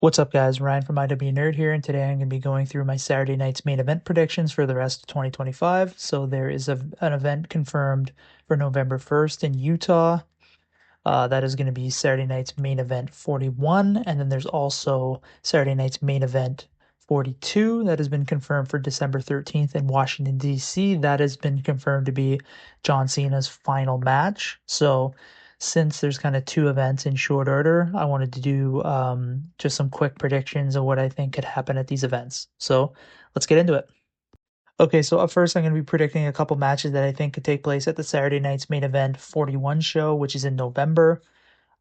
What's up, guys? Ryan from IW Nerd here, and today I'm going to be going through my Saturday night's main event predictions for the rest of 2025. So there is an event confirmed for November 1st in Utah. That is going to be Saturday night's main event 41, and then there's also Saturday night's main event 42 that has been confirmed for December 13th in Washington, D.C. That has been confirmed to be John Cena's final match. So since there's kind of two events in short order, I wanted to do just some quick predictions of what I think could happen at these events. So let's get into it. Okay, so up first, I'm going to be predicting a couple matches that I think could take place at the Saturday night's main event 41 show, which is in November.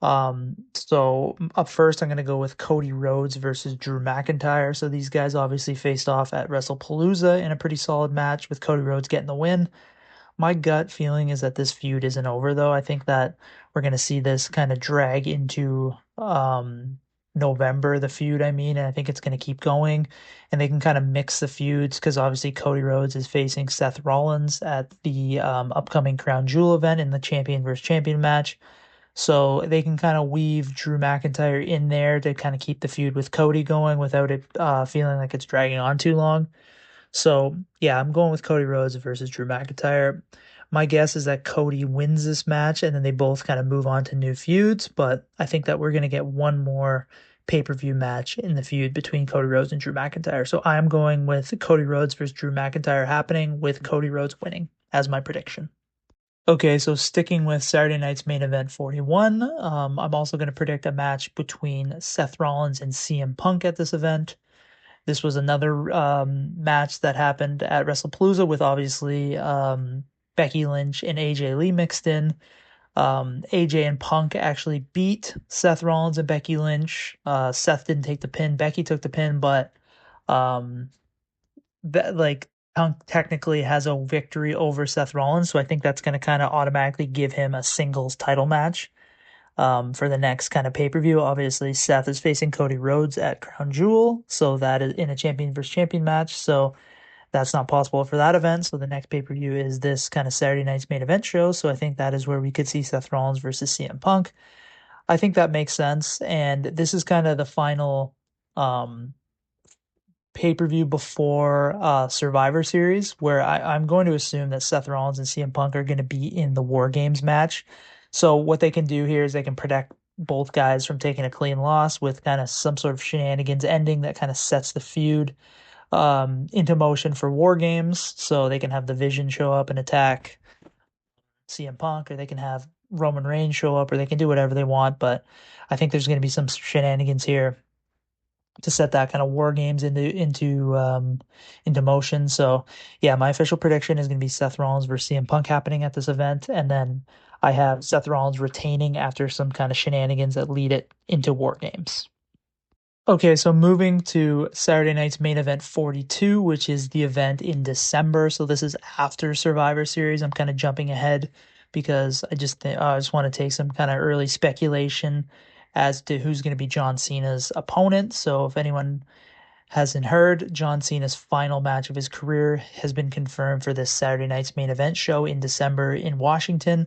So up first, I'm going to go with Cody Rhodes versus Drew McIntyre. So these guys obviously faced off at WrestlePalooza in a pretty solid match with Cody Rhodes getting the win. My gut feeling is that this feud isn't over, though. I think that we're going to see this kind of drag into November, the feud, I mean, and I think it's going to keep going. And they can kind of mix the feuds because obviously Cody Rhodes is facing Seth Rollins at the upcoming Crown Jewel event in the champion versus champion match. So they can kind of weave Drew McIntyre in there to kind of keep the feud with Cody going without it feeling like it's dragging on too long. So yeah, I'm going with Cody Rhodes versus Drew McIntyre. My guess is that Cody wins this match and then they both kind of move on to new feuds, but I think that we're going to get one more pay-per-view match in the feud between Cody Rhodes and Drew McIntyre. So I'm going with Cody Rhodes versus Drew McIntyre happening with Cody Rhodes winning as my prediction. Okay, so sticking with Saturday night's main event 41, I'm also going to predict a match between Seth Rollins and CM Punk at this event. This was another match that happened at WrestlePalooza with obviously Becky Lynch and AJ Lee mixed in. AJ and Punk actually beat Seth Rollins and Becky Lynch. Seth didn't take the pin, Becky took the pin, but um, like Punk technically has a victory over Seth Rollins, so I think that's going to kind of automatically give him a singles title match for the next kind of pay-per-view. Obviously, Seth is facing Cody Rhodes at Crown Jewel, so that is in a champion versus champion match. So that's not possible for that event. So the next pay-per-view is this kind of Saturday night's main event show. So I think that is where we could see Seth Rollins versus CM Punk. I think that makes sense. And this is kind of the final um, pay-per-view before Survivor Series, where I'm going to assume that Seth Rollins and CM Punk are going to be in the War Games match. So what they can do here is they can protect both guys from taking a clean loss with kind of some sort of shenanigans ending that kind of sets the feud into motion for War Games. So they can have the Vision show up and attack CM Punk, or they can have Roman Reigns show up, or they can do whatever they want. But I think there's going to be some shenanigans here to set that kind of War Games into motion. So yeah, my official prediction is going to be Seth Rollins versus CM Punk happening at this event, and then I have Seth Rollins retaining after some kind of shenanigans that lead it into War Games. Okay, so moving to Saturday night's main event 42, which is the event in December. So this is after Survivor Series. I'm kind of jumping ahead because I just want to take some kind of early speculation as to who's going to be John Cena's opponent. So if anyone hasn't heard, John Cena's final match of his career has been confirmed for this Saturday night's main event show in December in Washington.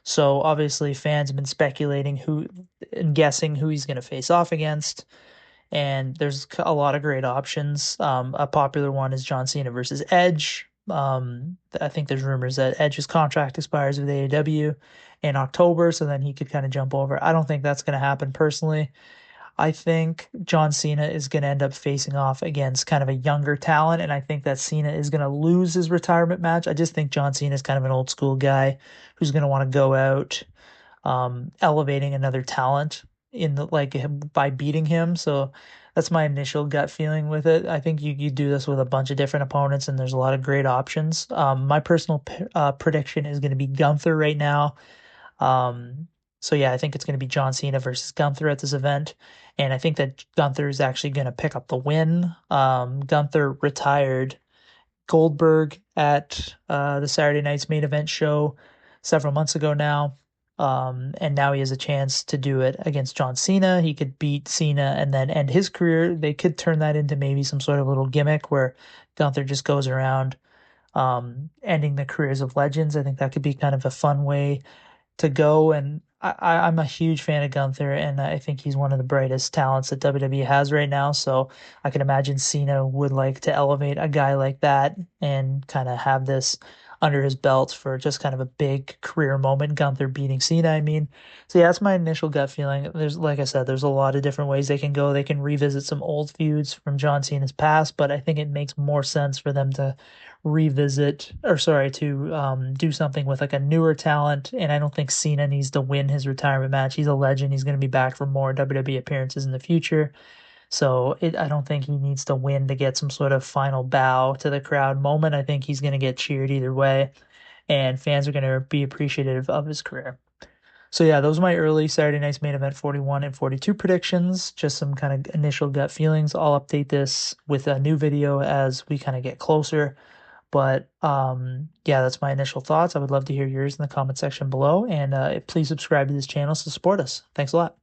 So obviously fans have been speculating who and guessing who he's going to face off against. And there's a lot of great options. A popular one is John Cena versus Edge. I think there's rumors that Edge's contract expires with AEW in October, so then he could kind of jump over. I don't think that's going to happen personally. I think John Cena is going to end up facing off against kind of a younger talent, and I think that Cena is going to lose his retirement match. I just think John Cena is kind of an old school guy who's going to want to go out elevating another talent in the like by beating him. So that's my initial gut feeling with it. I think you do this with a bunch of different opponents, and there's a lot of great options. My personal prediction is going to be Gunther right now. So yeah, I think it's going to be John Cena versus Gunther at this event, and I think that Gunther is actually going to pick up the win. Gunther retired Goldberg at the Saturday night's main event show several months ago now. And now he has a chance to do it against John Cena. He could beat Cena and then end his career. They could turn that into maybe some sort of little gimmick where Gunther just goes around ending the careers of legends. I think that could be kind of a fun way to go. And I'm a huge fan of Gunther, and I think he's one of the brightest talents that WWE has right now. So I can imagine Cena would like to elevate a guy like that and kind of have this under his belt for just kind of a big career moment. Gunther beating Cena, I mean. So yeah, that's my initial gut feeling. There's, like I said, there's a lot of different ways they can go. They can revisit some old feuds from John Cena's past, but I think it makes more sense for them to revisit or sorry to do something with like a newer talent. And I don't think Cena needs to win his retirement match. He's a legend. He's going to be back for more WWE appearances in the future. So I don't think he needs to win to get some sort of final bow to the crowd moment. I think he's going to get cheered either way, and fans are going to be appreciative of his career. So yeah, those are my early Saturday Night's Main Event 41 and 42 predictions. Just some kind of initial gut feelings. I'll update this with a new video as we kind of get closer. But yeah, that's my initial thoughts. I would love to hear yours in the comment section below. And please subscribe to this channel to support us. Thanks a lot.